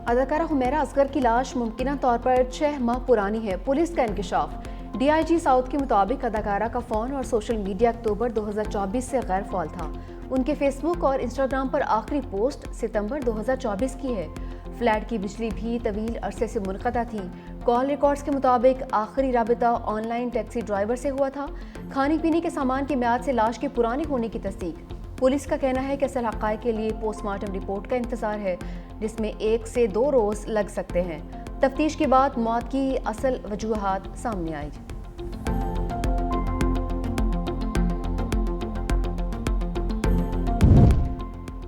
अदाकारा हुमैरा असगर की लाश मुमकिना तौर पर 6 माह पुरानी है। पुलिस का इंकशाफ। डीआईजी साउथ के मुताबिक अदाकारा का फ़ोन और सोशल मीडिया अक्टूबर 2024 से गैर फ़ाल था। उनके फेसबुक और इंस्टाग्राम पर आखिरी पोस्ट सितंबर 2024 की है। फ्लैट की बिजली भी तवील अरसे से मुनक़ता थी। कॉल रिकॉर्ड्स के मुताबिक आखिरी राबिता ऑनलाइन टैक्सी ड्राइवर से हुआ था। खाने पीने के सामान की म्याद से लाश के पुरानी होने की तस्दीक। पुलिस का कहना है कि असल हक़ाइक़ के लिए पोस्टमार्टम रिपोर्ट का इंतज़ार है, जिसमें 1 से 2 रोज़ लग सकते हैं। तफ्तीश के बाद मौत की असल वजूहात सामने आई।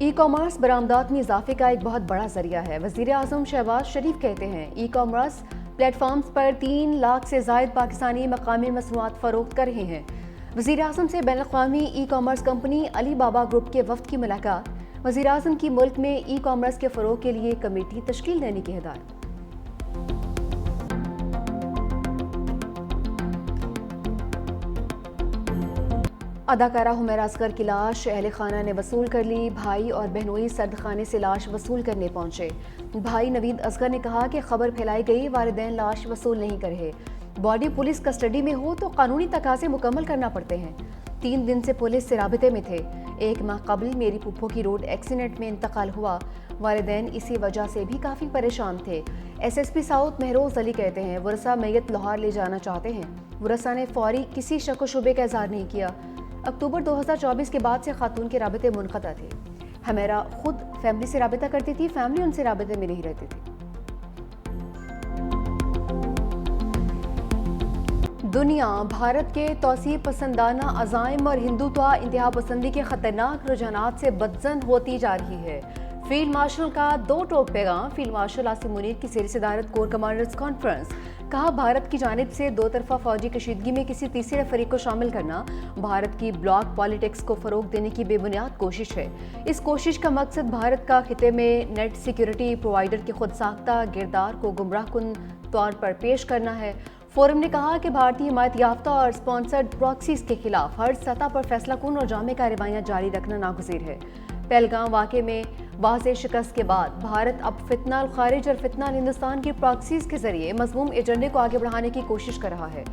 ई कॉमर्स बरामदात में इजाफे का एक बहुत बड़ा जरिया है। वज़ीर आज़म शहबाज शरीफ कहते हैं ई कॉमर्स प्लेटफॉर्म्स पर 3 लाख से ज़ायद पाकिस्तानी मकामी मसनूआत फ़रोख्त कर रहे हैं। वज़ीर आज़म से बैनुल-अक़वामी ई कॉमर्स कंपनी अली बाबा ग्रुप के वफ़द की मुलाकात। वज़ीर आज़म की मुल्क में ई कॉमर्स के फ़रोग़ के लिए कमेटी तश्कील देने की हिदायत। अदाकारा हुमैरा असगर की लाश अहले खाना ने वसूल कर ली। भाई और बहनोई सर्दखाने से लाश वसूल करने पहुंचे। भाई नवीद असगर ने कहा कि खबर फैलाई गई, वालिदैन लाश वसूल नहीं कर रहे। बॉडी पुलिस कस्टडी में हो तो कानूनी तकाजे मुकम्मल करना पड़ते हैं। 3 दिन से पुलिस से राबिते में थे। 1 माह कबल मेरी पुप्पो की रोड एक्सीडेंट में इंतकाल हुआ। वालिदैन इसी वजह से भी काफ़ी परेशान थे। SSP साउथ महरोज अली कहते हैं वरसा मैयत लाहौर ले जाना चाहते हैं। वरसा ने फौरी किसी शक व शुबे का इजहार नहीं किया। अक्टूबर 2024 के बाद से खातून के राबिते मुनक़ता थे। हुमैरा खुद फैमिली से राबिता करती थी, फैमिली उनसे राबिते में नहीं रहती थी। दुनिया भारत के तौसीब पसंदाना अज़ाइम और हिंदुत्व इंतहा पसंदी के खतरनाक रुझानात से बदजन होती जा रही है। फील्ड मार्शल का 2 टोक पैगाम। फील्ड मार्शल आसिम मुनीर की ज़ेर सदारत कोर कमांडर्स कॉन्फ्रेंस। कहा भारत की जानिब से 2 तरफा फौजी कशीदगी में किसी तीसरे फरीक को शामिल करना भारत की ब्लॉक पॉलिटिक्स को फ़रोग देने की बेबुनियाद कोशिश है। इस कोशिश का मकसद भारत का खिते में नेट सिक्योरिटी प्रोवाइडर के खुद साख्ता किरदार को गुमराहकुन तौर पर पेश करना है। फोरम ने कहा कि भारतीय हिमायत याफ्ता और स्पॉन्सर्ड प्रॉक्सीज के खिलाफ हर सतह पर फैसला कुन और जामे कार्रवाइयाँ जारी रखना नागुज़ीर है। पहलगाम वाक़े में वाज़ेह शिकस्त के बाद भारत अब फितना अल खारिज और फितना अल हिंदुस्तान की प्रॉक्सीज के जरिए मज़मूम एजेंडे को आगे बढ़ाने की कोशिश कर रहा है।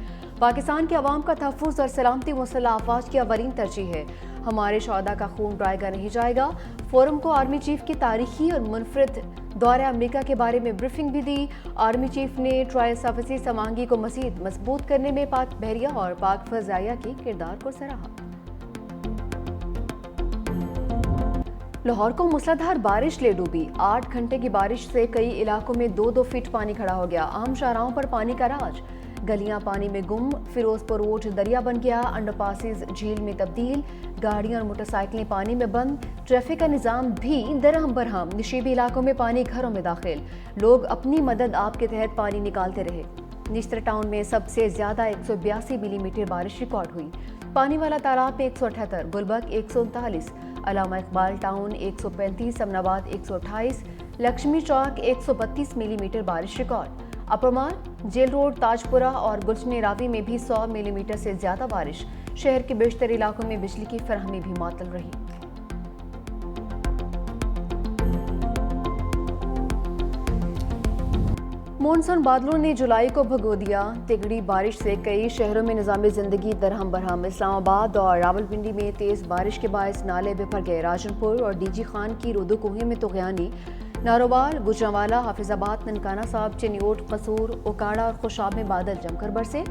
पाकिस्तान के अवाम का तहफ़्फ़ुज़ और सलामती मुसल्लह अफ़वाज की अवलीन तरजीह है। हमारे शौहदा का खून ड्राएगा नहीं जाएगा। फोरम को आर्मी चीफ की तारीखी और मुनफरिद दौरे अमेरिका के बारे में ब्रीफिंग भी दी। आर्मी चीफ ने ट्रायल सर्विसेज समांगी को मज़ीद मजबूत करने में पाक बहरिया और पाक फ़ज़ाइया के किरदार को सराहा। लाहौर को मूसलाधार बारिश ले डूबी। 8 घंटे की बारिश से कई इलाकों में 2-2 फीट पानी खड़ा हो गया। आम शाहराहों पर पानी का राज। गलियां पानी में गुम। फिरोजपुर रोड दरिया बन गया। अंडरपासेस झील में तब्दील। गाड़ियां और मोटरसाइकिलें पानी में बंद। ट्रैफिक का निज़ाम भी दरहम बरहम। नशीबी इलाकों में पानी घरों में दाखिल। लोग अपनी मदद आप के तहत पानी निकालते रहे। निश्तर टाउन में सबसे ज्यादा 182 मिलीमीटर बारिश रिकॉर्ड हुई। पानी वाला तालाब में 178, गुलबर्ग 139, अलामा इकबाल टाउन 135, अमनाबाद 128, लक्ष्मी चौक 132 मिलीमीटर बारिश रिकॉर्ड। अप्रमाल, जेल रोड, ताजपुरा और गुलशन रावी में भी 100 मिलीमीटर से ज्यादा बारिश। शहर के बेशतर इलाकों में बिजली की फराहमी भी मुअत्तल रही। मानसून बादलों ने जुलाई को भगो दिया। तिगड़ी बारिश से कई शहरों में निज़ाम ज़िंदगी दरहम बरहम। इस्लामाबाद और रावलपिंडी में तेज़ बारिश के बायस नाले बिफर गए। राजनपुर और डीजी खान की रोदो कोहे में तुग़यानी। नारोवाल, गुजरांवाला, हाफिजाबाद, ननकाना साहब, चिन्योट, कसूर, ओकाड़ा और खुशाब में बादल जमकर बरसे।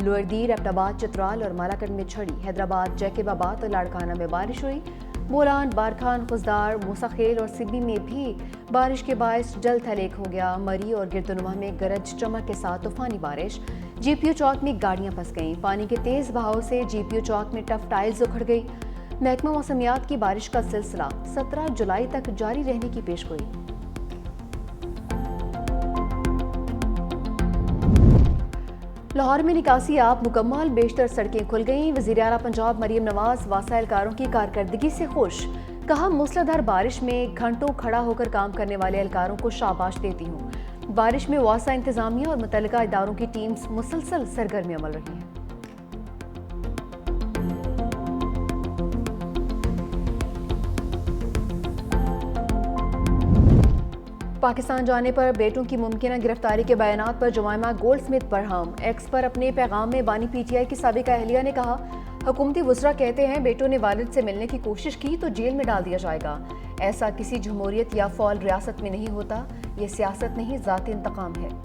लोअरदीर, एबटाबाद, चित्राल और मालाकंड में छड़ी। हैदराबाद, जैकबाबाद और लाड़काना में बारिश हुई। बोलान, बारखान, खुजदार, मूसाखेल और सिब्बी में भी बारिश के बायस जल थलेक हो गया। मरी और गिरदुनुमा में गरज चमक के साथ तूफानी बारिश। GPU चौक में गाड़ियां फंस गईं। पानी के तेज बहाव से GPU चौक में टफ टाइल्स उखड़ गई। महकमा मौसमियात की बारिश का सिलसिला 17 जुलाई तक जारी रहने की पेशगोई। लाहौर में निकासी आप मुकम्मल, बेशतर सड़कें खुल गईं। वज़ीर आला पंजाब मरीम नवाज वासाइलकारों की कारकर्दगी से खुश। कहा मूसलाधार बारिश में घंटों खड़ा होकर काम करने वाले एहलकारों को शाबाश देती हूँ। बारिश में वासा इंतजामिया और मुतल्लिका इदारों की टीम्स मुसलसल सरगर्म अमल रही हैं। पाकिस्तान जाने पर बेटों की मुमकिन गिरफ्तारी के बयानात पर जुमाइमा गोल्डस्मिथ बरहम। एक्स पर अपने पैगाम में बानी पीटीआई की साबिका अहलिया ने कहा, हुकूमती वज़रा कहते हैं बेटों ने वालिद से मिलने की कोशिश की तो जेल में डाल दिया जाएगा। ऐसा किसी जमहूरियत या फौल रियासत में नहीं होता। ये सियासत नहीं, ज़ाती इंतकाम है।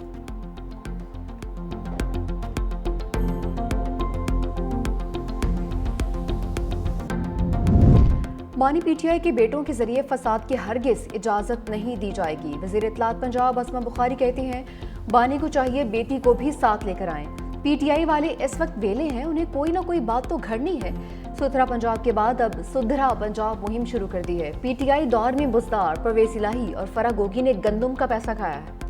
बानी पीटीआई के बेटों के जरिए फसाद की हरगिज इजाजत नहीं दी जाएगी। वज़ीर इत्तलात पंजाब असमा बुखारी कहती हैं, बानी को चाहिए बेटी को भी साथ लेकर आएं। पीटीआई वाले इस वक्त वेले हैं, उन्हें कोई ना कोई बात तो घड़नी है। सुथरा पंजाब के बाद अब सुधरा पंजाब मुहिम शुरू कर दी है। पीटीआई दौर में बुज़दार, परवेज़ इलाही और फराह गोगी ने गंदम का पैसा खाया है।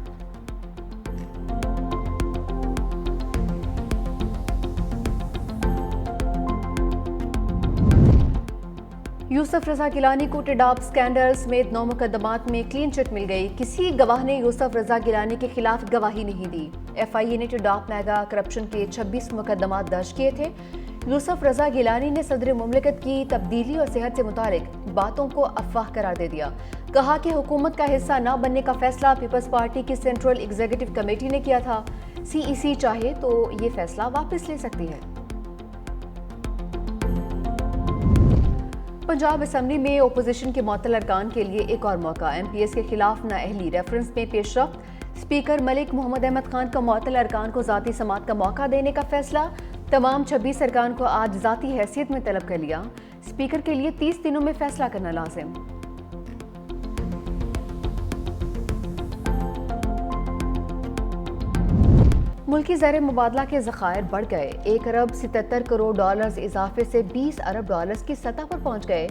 यूसुफ रजा गिलानी को टेडाब स्कैंडल समेत 9 मुकदमात में क्लीन चिट मिल गई। किसी गवाह ने यूसुफ रजा गिलानी के खिलाफ गवाही नहीं दी। एफआईए ने टेडाब मेगा करप्शन के 26 मुकदमात दर्ज किए थे। यूसुफ रजा गिलानी ने सदर मुमलिकत की तब्दीली और सेहत से मुतालिक बातों को अफवाह करार दे दिया। कहा कि हुकूमत का हिस्सा न बनने का फैसला पीपल्स पार्टी की सेंट्रल एग्जीक्यूटिव कमेटी ने किया था। सीईसी चाहे तो ये फैसला वापस ले सकती है। पंजाब असम्बली में ओपोजिशन के मुअत्तल अरकान के लिए एक और मौका। एमपीएस के खिलाफ नाअहली रेफरेंस में पेशरफ्त। स्पीकर मलिक मोहम्मद अहमद खान का मुअत्तल अरकान को ज़ाती समात का मौका देने का फैसला। तमाम 26 अरकान को आज ज़ाती हैसियत में तलब कर लिया। स्पीकर के लिए 30 दिनों में फैसला करना लाजिम। मुल्की ज़र मुबादला के ज़खायर बढ़ गए। 1 अरब 77 करोड़ डॉलर्स इजाफे से 20 अरब डॉलर्स की सतह पर पहुंच गए।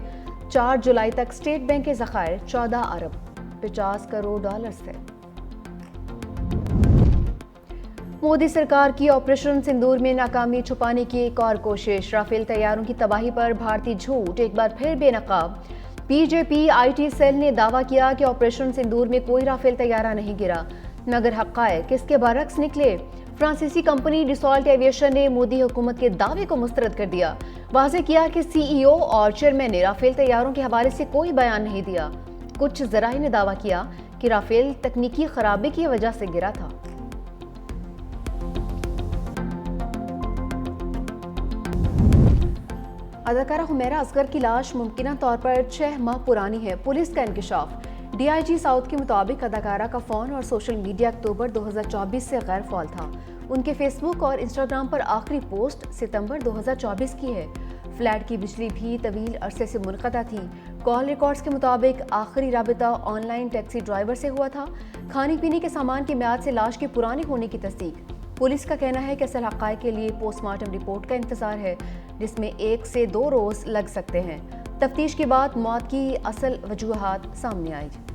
4 जुलाई तक स्टेट बैंक के ज़खायर 14 अरब 50 करोड़ डॉलर्स थे। मोदी सरकार की ऑपरेशन सिंदूर में नाकामी छुपाने की एक और कोशिश। राफेल तैयारों की तबाही पर भारतीय झूठ एक बार फिर बेनकाब। बीजेपी आईटी सेल ने दावा किया कि ऑपरेशन सिंदूर में कोई राफेल तैयारा नहीं गिरा, मगर हक़ाइक़ इसके बरक्स निकले। फ्रांसीसी कंपनी डिसॉल्ट एविएशन ने मोदी हुकूमत के दावे को मुस्तरद कर दिया। वाज़ेह किया कि सीईओ और चेयरमैन ने राफेल तैयारों के हवाले से कोई बयान नहीं दिया। कुछ ज़राए ने दावा किया कि राफेल तकनीकी खराबी की वजह से गिरा था। अदाकारा हुमैरा असगर की लाश मुमकिना तौर पर 6 माह पुरानी है। पुलिस का इंकशाफ। डीआईजी साउथ के मुताबिक अदाकारा का फ़ोन और सोशल मीडिया अक्टूबर 2024 से गैर फ़ाल था। उनके फेसबुक और इंस्टाग्राम पर आखिरी पोस्ट सितंबर 2024 की है। फ्लैट की बिजली भी तवील अरसे से मुनक़ता थी। कॉल रिकॉर्ड्स के मुताबिक आखिरी राबिता ऑनलाइन टैक्सी ड्राइवर से हुआ था। खाने पीने के सामान की म्याद से लाश के पुराने होने की तस्दीक। पुलिस का कहना है कि असल हक़ाइक़ के लिए पोस्टमार्टम रिपोर्ट का इंतज़ार है, जिसमें 1 से 2 रोज़ लग सकते हैं। तफ्तीश के बाद मौत की असल वजूहात सामने आएगी।